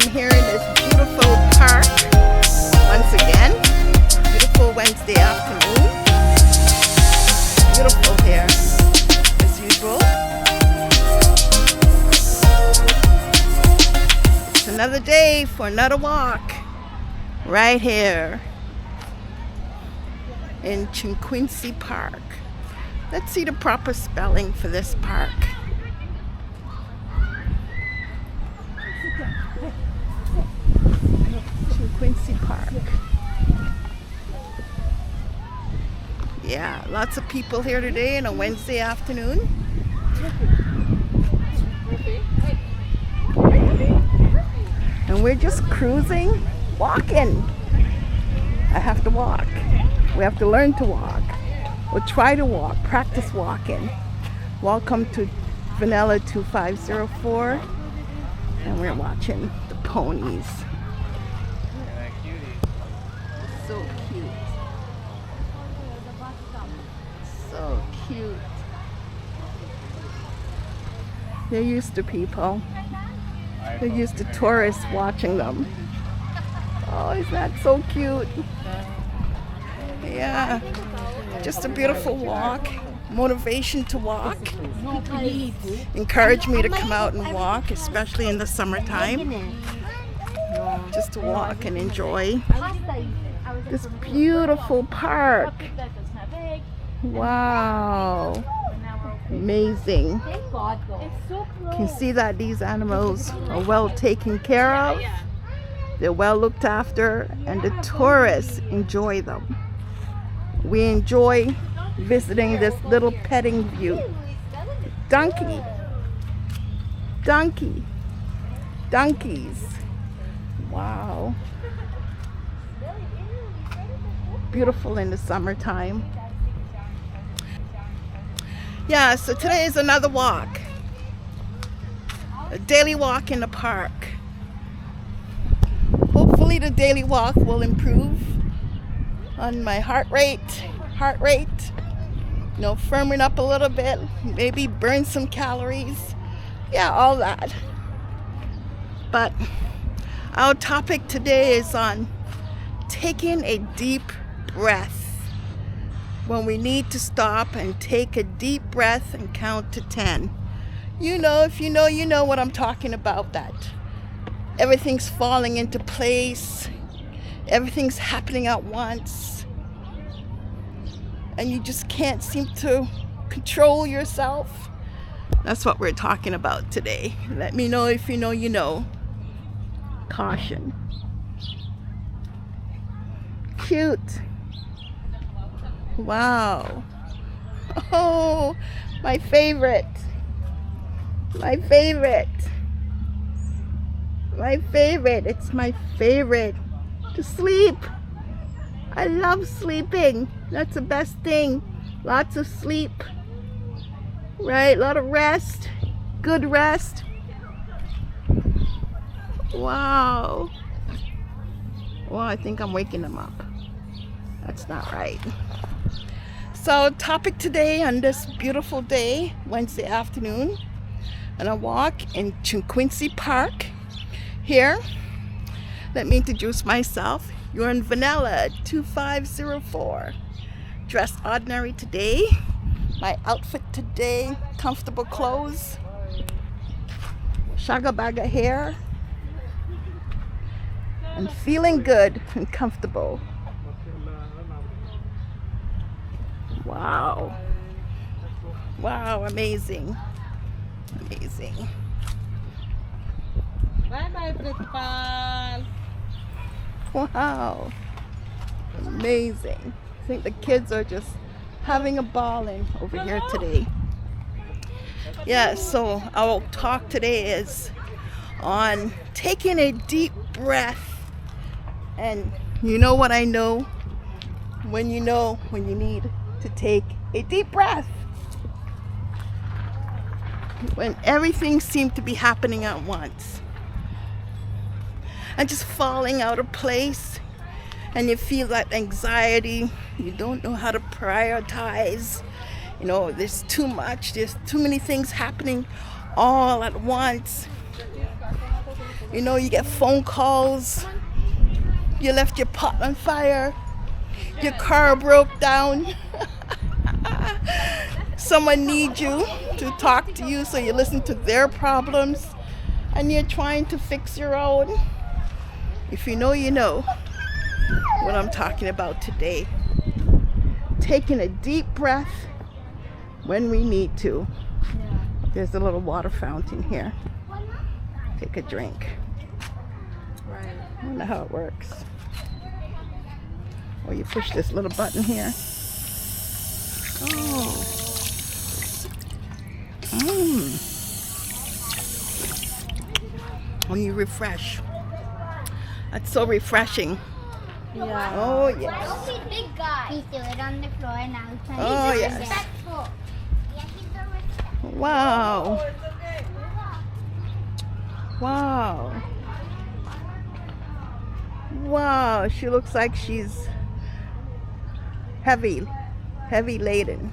I'm here in this beautiful park once again. Beautiful Wednesday afternoon. Beautiful here as usual. It's another day for another walk right here in Chinquincy Park. Let's see the proper spelling for this park. Chinquincy Park. Yeah, lots of people here today on a Wednesday afternoon. And we're just cruising, walking. I have to walk. We have to learn to walk. Or try to walk, practice walking. Welcome to Vanilla 2504. And we're watching the ponies. So cute. So cute. They're used to people. They're used to tourists watching them. Oh, isn't that so cute? Yeah. Just a beautiful walk. Motivation to walk. Encourage me to come out and walk, especially in the summertime. Just to walk and enjoy this beautiful park. Wow. Amazing. You can see that these animals are well taken care of. They're well looked after, and the tourists enjoy them. We enjoy visiting this little petting zoo. Donkey. Donkey. Donkeys. Wow. Beautiful in the summertime. Yeah, so today is another walk. A daily walk in the park. Hopefully the daily walk will improve on my heart rate, you know, firming up a little bit, maybe burn some calories, yeah, all that. But our topic today is on taking a deep breath. When we need to stop and take a deep breath and count to 10. You know, if you know, you know what I'm talking about, that everything's falling into place. Everything's happening at once, and you just can't seem to control yourself. That's what we're talking about today. Let me know if you know, you know. Caution. Cute. Wow. Oh, my favorite. My favorite. My favorite. It's my favorite. To sleep. I love sleeping. That's the best thing. Lots of sleep. Right? A lot of rest. Good rest. Wow. Well, I think I'm waking them up. That's not right. So, topic today on this beautiful day, Wednesday afternoon, and a walk in Chinquincy Park here. Let me introduce myself. You're in Vanilla 2504. Dressed ordinary today. My outfit today, comfortable clothes. Shaga baga hair. And feeling good and comfortable. Wow. Wow, amazing. Amazing. Bye-bye, Principal. Wow. Amazing. I think the kids are just having a ball in over here today. Yeah, so our talk today is on taking a deep breath. And you know what I know when you need to take a deep breath. When everything seemed to be happening at once. And just falling out of place, and you feel that anxiety, you don't know how to prioritize, you know, there's too much, there's too many things happening all at once, You know, you get phone calls. You left your pot on fire. Your car broke down. Someone needs you to talk to you, so you listen to their problems and you're trying to fix your own. If you know, you know what I'm talking about today. Taking a deep breath when we need to. There's a little water fountain here. Take a drink. Right. I don't know how it works. Oh, you push this little button here. Oh. When you refresh. That's so refreshing. Yeah. Oh, yes. Don't be big guy. He threw it on the floor and now he's trying Oh, to be yes. respectful. Yeah, he's so respectful. Wow. Wow. Wow, she looks like she's heavy laden.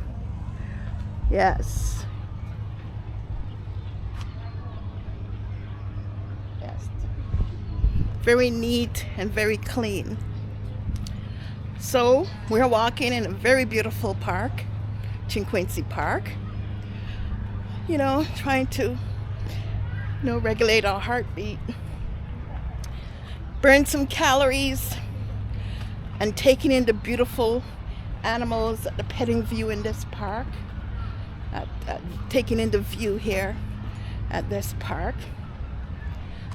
Yes. Yes. Very neat and very clean. So we're walking in a very beautiful park, Chinquincy Park. You know, trying to, regulate our heartbeat, burn some calories, and taking in the beautiful animals at the petting zoo in this park. Taking in the view here at this park,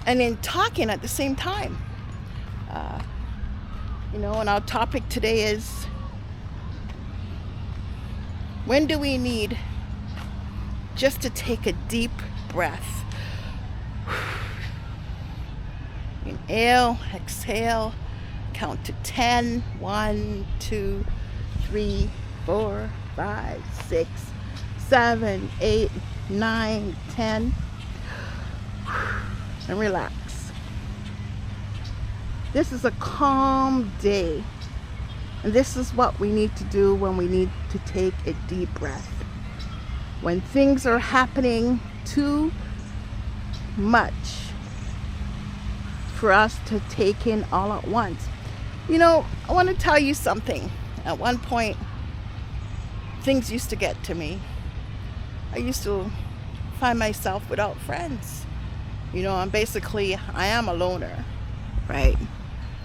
and then talking at the same time. And our topic today is, when do we need just to take a deep breath? Inhale, exhale, count to 10. 1, 2, 3, 4, 5, 6, 7, 8, 9, 10. And relax. This is a calm day. And this is what we need to do when we need to take a deep breath. When things are happening too much for us to take in all at once. I want to tell you something. At one point, things used to get to me. I used to find myself without friends. I am a loner, right?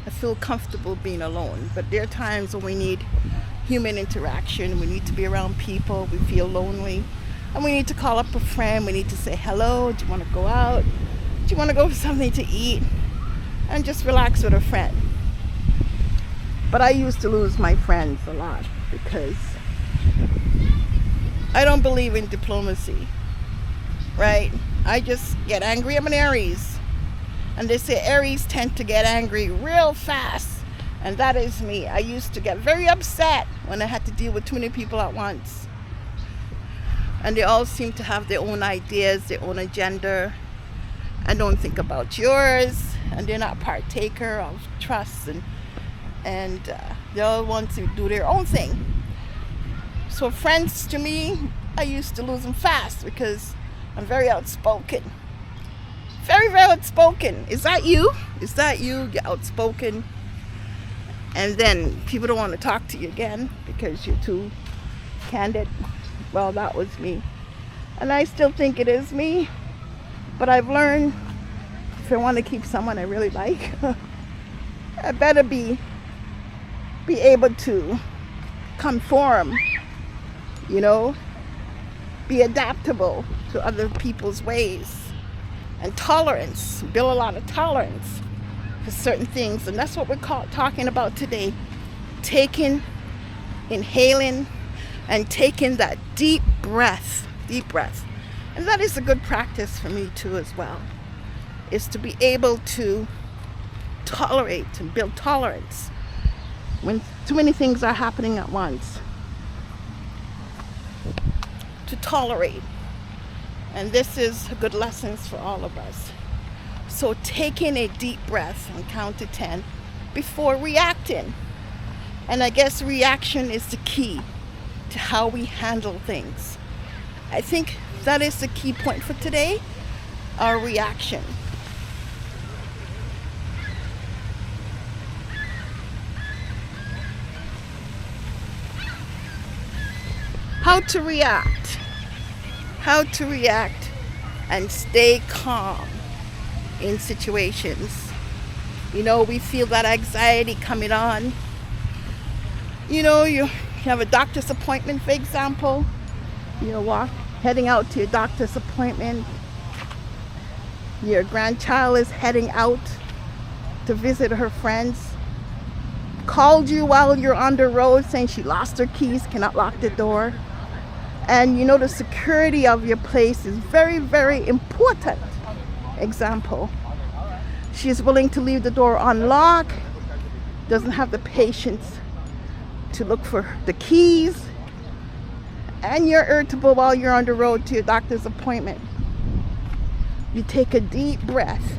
I feel comfortable being alone, but there are times when we need human interaction. We need to be around people. We feel lonely, and we need to call up a friend. We need to say hello. Do you want to go out? Do you want to go for something to eat? And just relax with a friend. But I used to lose my friends a lot because I don't believe in diplomacy, right? I just get angry. I'm an Aries. And they say Aries tend to get angry real fast. And that is me. I used to get very upset when I had to deal with too many people at once. And they all seem to have their own ideas, their own agenda, and don't think about yours. And they're not partaker of trust. And they're all want to do their own thing. So friends, to me, I used to lose them fast because I'm very outspoken. Very, very outspoken. Is that you? Is that you? You're outspoken. And then people don't want to talk to you again because you're too candid. Well, that was me. And I still think it is me. But I've learned, if I want to keep someone I really like, I better be able to conform, be adaptable to other people's ways. And tolerance, build a lot of tolerance for certain things. And that's what we're talking about today. Inhaling, and taking that deep breath. And that is a good practice for me too as well, is to be able to tolerate and build tolerance when too many things are happening at once. To tolerate. And this is a good lesson for all of us. So taking a deep breath and count to 10 before reacting. And I guess reaction is the key to how we handle things. I think that is the key point for today, our reaction. how to react. How to react and stay calm in situations. You know, we feel that anxiety coming on. You know, you have a doctor's appointment, for example. You're heading out to your doctor's appointment. Your grandchild is heading out to visit her friends. Called you while you're on the road saying she lost her keys, cannot lock the door. And you know the security of your place is very, very important. Example, she is willing to leave the door unlocked, doesn't have the patience to look for the keys, and you're irritable while you're on the road to your doctor's appointment. You take a deep breath.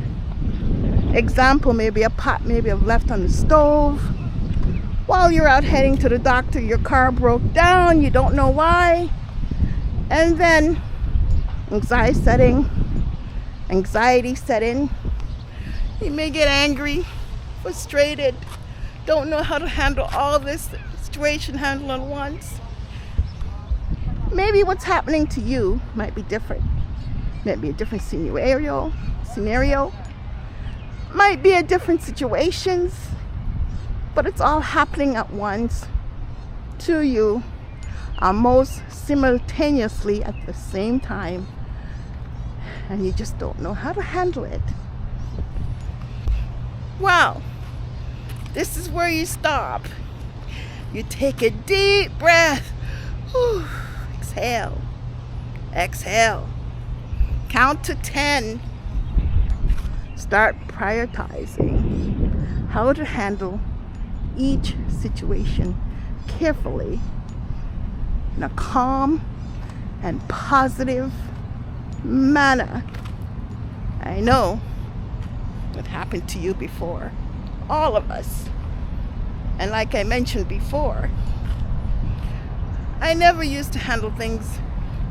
Example, maybe a pot maybe have left on the stove. While you're out heading to the doctor, your car broke down, you don't know why. And then anxiety set in. You may get angry, frustrated, don't know how to handle all this situation handled at once. Maybe what's happening to you might be different. Maybe a different scenario. Might be a different situations, but it's all happening at once to you, almost simultaneously at the same time, and you just don't know how to handle it. Well, this is where you stop. You take a deep breath. Whew. Exhale. Count to 10. Start prioritizing how to handle each situation carefully in a calm and positive manner. I know it happened to you before, all of us. And like I mentioned before, I never used to handle things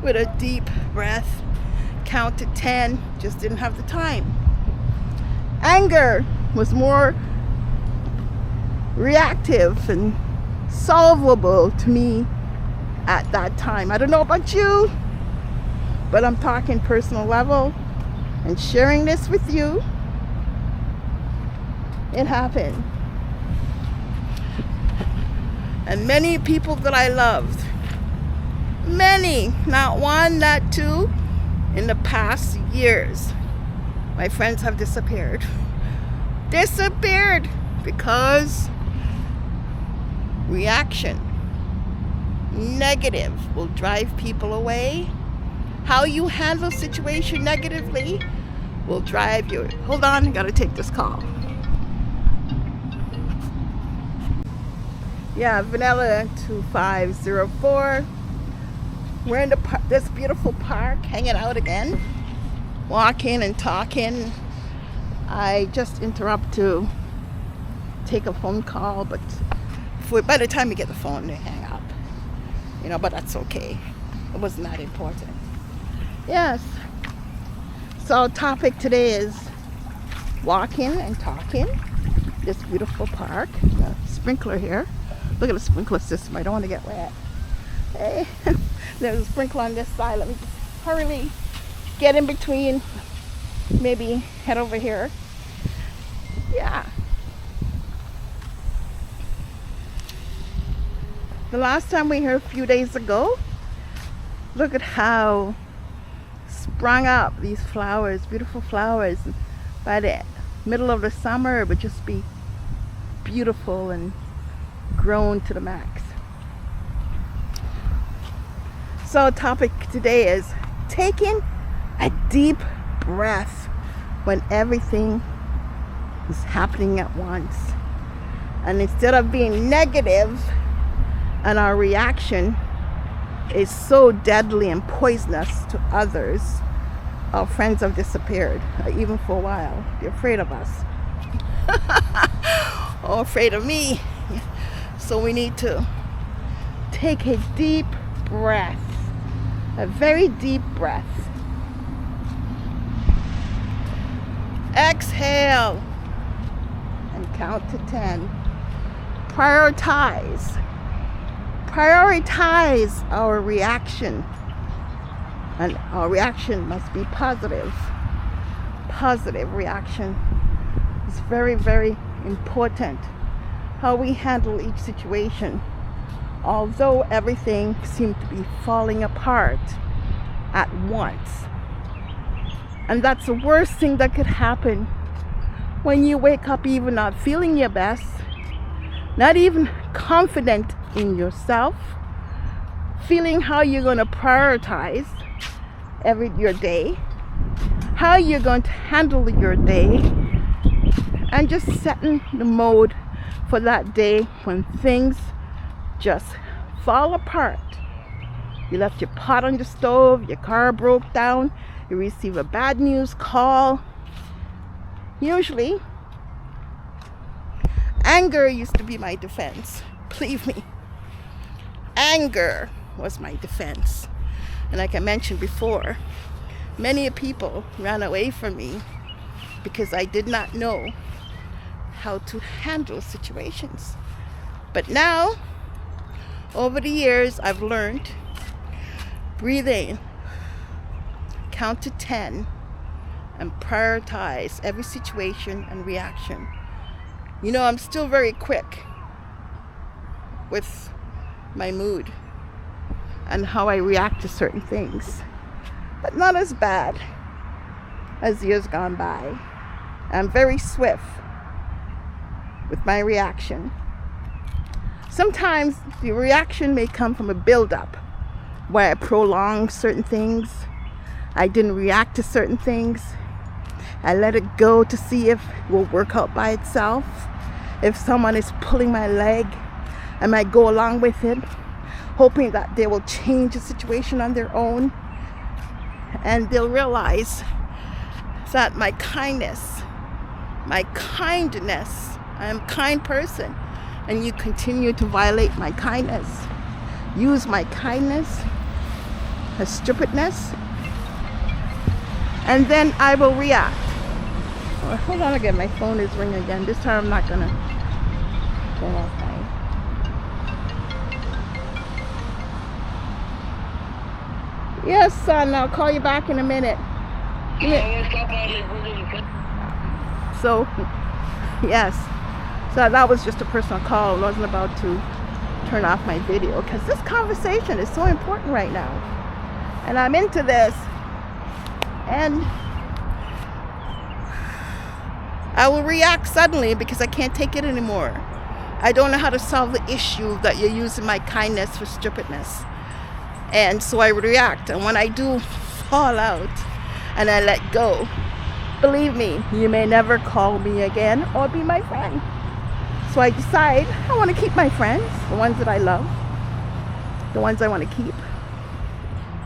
with a deep breath, count to 10, just didn't have the time. Anger was more reactive and solvable to me at that time. I don't know about you, but I'm talking personal level and sharing this with you. It happened. And many people that I loved, many, not one, not two, in the past years, my friends have disappeared because reaction, negative, will drive people away. How you handle situation negatively will drive you. Hold on, I gotta take this call. Yeah, Vanilla 2504. We're in this beautiful park, hanging out again, walking and talking. I just interrupt to take a phone call, but by the time you get the phone, they hang up. But that's okay. It wasn't that important. Yes. So topic today is walking and talking. This beautiful park. The sprinkler here. Look at the sprinkler system. I don't want to get wet. Hey, there's a sprinkler on this side. Let me just hurriedly get in between. Maybe head over here. Yeah. The last time we heard a few days ago, look at how sprung up these flowers, beautiful flowers. By the middle of the summer, it would just be beautiful and grown to the max. So topic today is taking a deep breath when everything is happening at once. And instead of being negative, and our reaction is so deadly and poisonous to others, our friends have disappeared, even for a while. They're afraid of us. Or afraid of me. So we need to take a deep breath, a very deep breath. Exhale and count to 10. Prioritize prioritize our reaction. And our reaction must be positive. Positive reaction is very, very important. How we handle each situation. Although everything seemed to be falling apart at once. And that's the worst thing that could happen when you wake up even not feeling your best, not even confident in yourself, feeling how you're going to prioritize your day, how you're going to handle your day, and just setting the mode for that day when things just fall apart. You left your pot on the stove, your car broke down, you receive a bad news call. Usually, anger used to be my defense. Believe me, anger was my defense. And like I mentioned before, many people ran away from me because I did not know how to handle situations. But now, over the years, I've learned, breathe in, count to 10, and prioritize every situation and reaction. You know, I'm still very quick with my mood and how I react to certain things, but not as bad as years gone by. I'm very swift with my reaction. Sometimes the reaction may come from a build-up where I prolong certain things. I didn't react to certain things. I let it go to see if it will work out by itself. If someone is pulling my leg, I might go along with it, hoping that they will change the situation on their own. And they'll realize that my kindness, I am a kind person, and you continue to violate my kindness. Use my kindness as stupidness, and then I will react. Oh, hold on again, my phone is ringing again. This time I'm not gonna turn off my... Yes, son, I'll call you back in a minute. So, yes. So that was just a personal call. I wasn't about to turn off my video because this conversation is so important right now. And I'm into this. And I will react suddenly because I can't take it anymore. I don't know how to solve the issue that you're using my kindness for stupidness. And so I react. And when I do fall out and I let go, believe me, you may never call me again or be my friend. So I decide I want to keep my friends, the ones that I love, the ones I want to keep,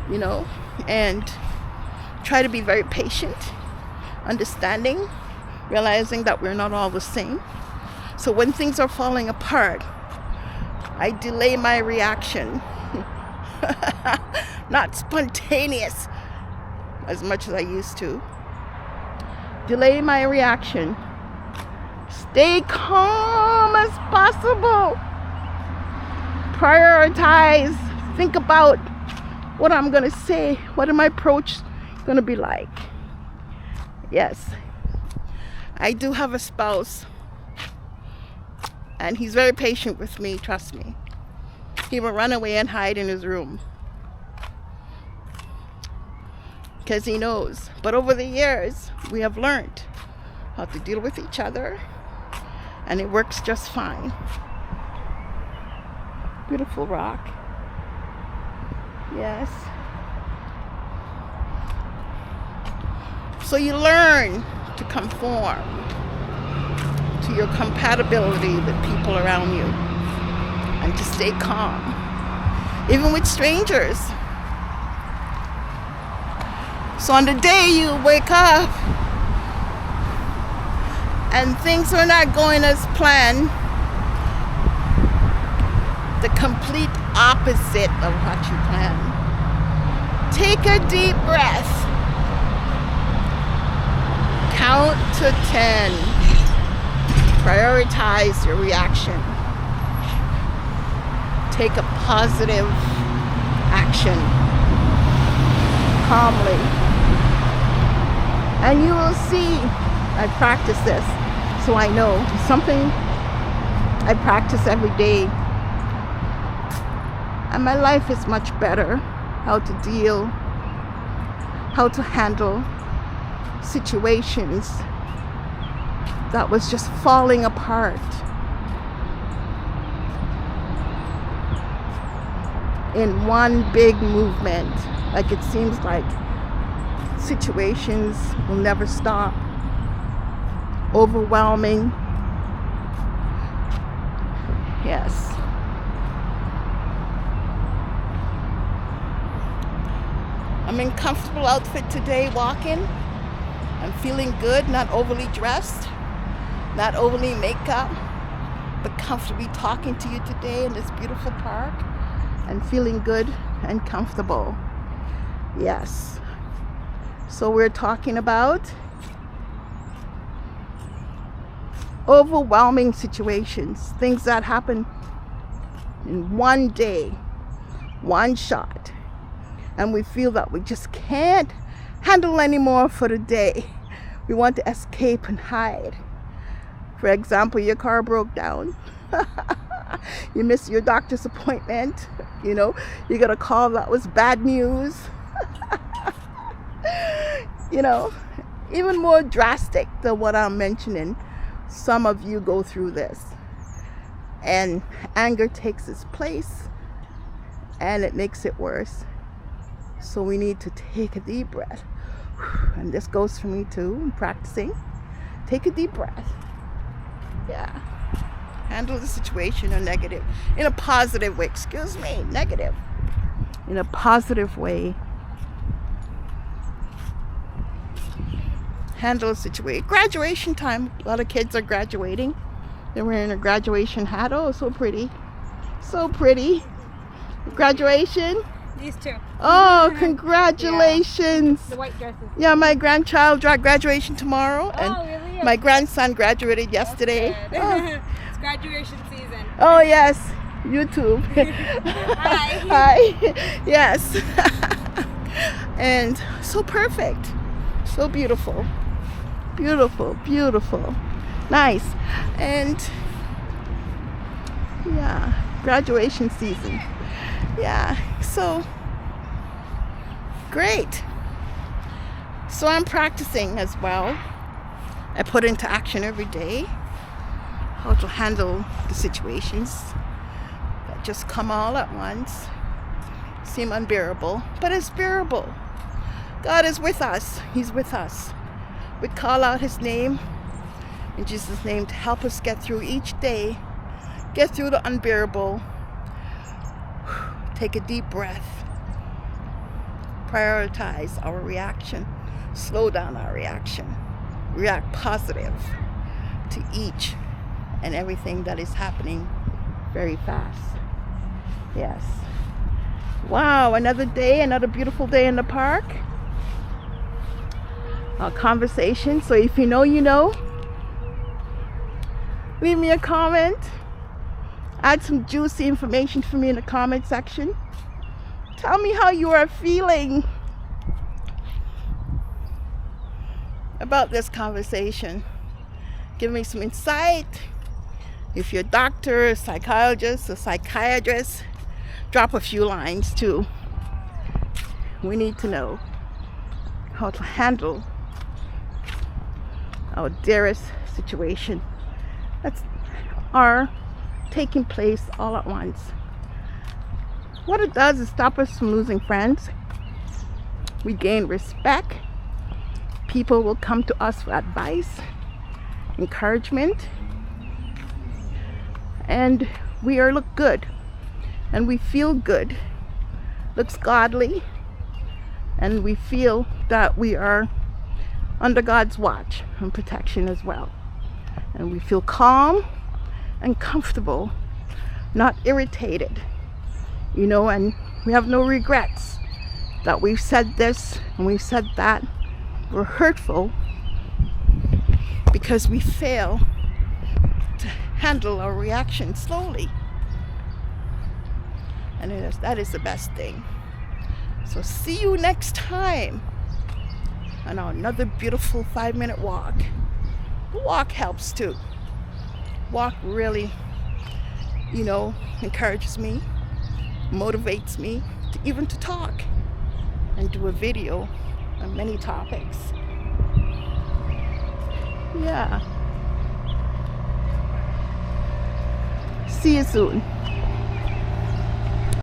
you know, and try to be very patient, understanding, realizing that we're not all the same. So when things are falling apart, I delay my reaction. Not spontaneous as much as I used to. Delay my reaction. Stay calm as possible. Prioritize. Think about what I'm going to say. What am my approach going to be like? Yes. I do have a spouse. And he's very patient with me, trust me. He will run away and hide in his room. Because he knows. But over the years, we have learned how to deal with each other. And it works just fine. Beautiful rock. Yes. So you learn to conform to your compatibility with people around you. And to stay calm. Even with strangers. So on the day you wake up and things are not going as planned, the complete opposite of what you planned, take a deep breath. Count to 10. Prioritize your reaction. take a positive action calmly. And you will see, I practice this, so I know something I practice every day. And my life is much better. How to deal, how to handle situations that was just falling apart in one big movement. Like it seems like situations will never stop. Overwhelming. Yes. I'm in comfortable outfit today walking. I'm feeling good, not overly dressed, not overly makeup, but comfortably talking to you today in this beautiful park and feeling good and comfortable. Yes. So we're talking about overwhelming situations, things that happen in one day, one shot, and we feel that we just can't handle anymore for the day. We want to escape and hide. For example, your car broke down. You missed your doctor's appointment. You know, you got a call that was bad news. You know, even more drastic than what I'm mentioning. Some of you go through this. And anger takes its place. And it makes it worse. So we need to take a deep breath. And this goes for me too, I'm practicing. Take a deep breath. Yeah. Handle the situation in a positive way. Excuse me, negative. In a positive way. Handle the situation. Graduation time. A lot of kids are graduating. They're wearing a graduation hat. Oh, so pretty. So pretty. Graduation. These two. Oh, congratulations. The white dresses. Yeah, my grandchild graduation tomorrow. And Oh, really? my grandson graduated yesterday. Good. Oh. It's graduation season. Oh, yes. YouTube. Hi. Hi. Yes. And so perfect. So beautiful. Beautiful, beautiful. Nice. And yeah, graduation season. Yeah, so great. So I'm practicing as well. I put into action every day how to handle the situations that just come all at once, seem unbearable, but it's bearable. God is with us. He's with us. We call out his name in Jesus' name to help us get through each day, get through the unbearable. Take a deep breath. Prioritize our reaction. Slow down our reaction. React positive to each and everything that is happening very fast. Yes. Wow, another day, another beautiful day in the park. A conversation. So if you know, you know. Leave me a comment. Add some juicy information for me in the comment section. Tell me how you are feeling about this conversation. Give me some insight. If you're a doctor, a psychologist, a psychiatrist, drop a few lines too. We need to know how to handle our dearest situation that's are taking place all at once. What it does is stop us from losing friends. We gain respect. People will come to us for advice, encouragement, and we look good and we feel good. Looks godly, and we feel that we are under God's watch and protection as well. And we feel calm and comfortable, not irritated, you know, and we have no regrets that we've said this and we've said that. We're hurtful because we fail to handle our reaction slowly. And that is the best thing. So see you next time on another beautiful 5-minute walk. Walk helps too. Walk really, encourages me, motivates me even to talk and do a video on many topics. Yeah. See you soon.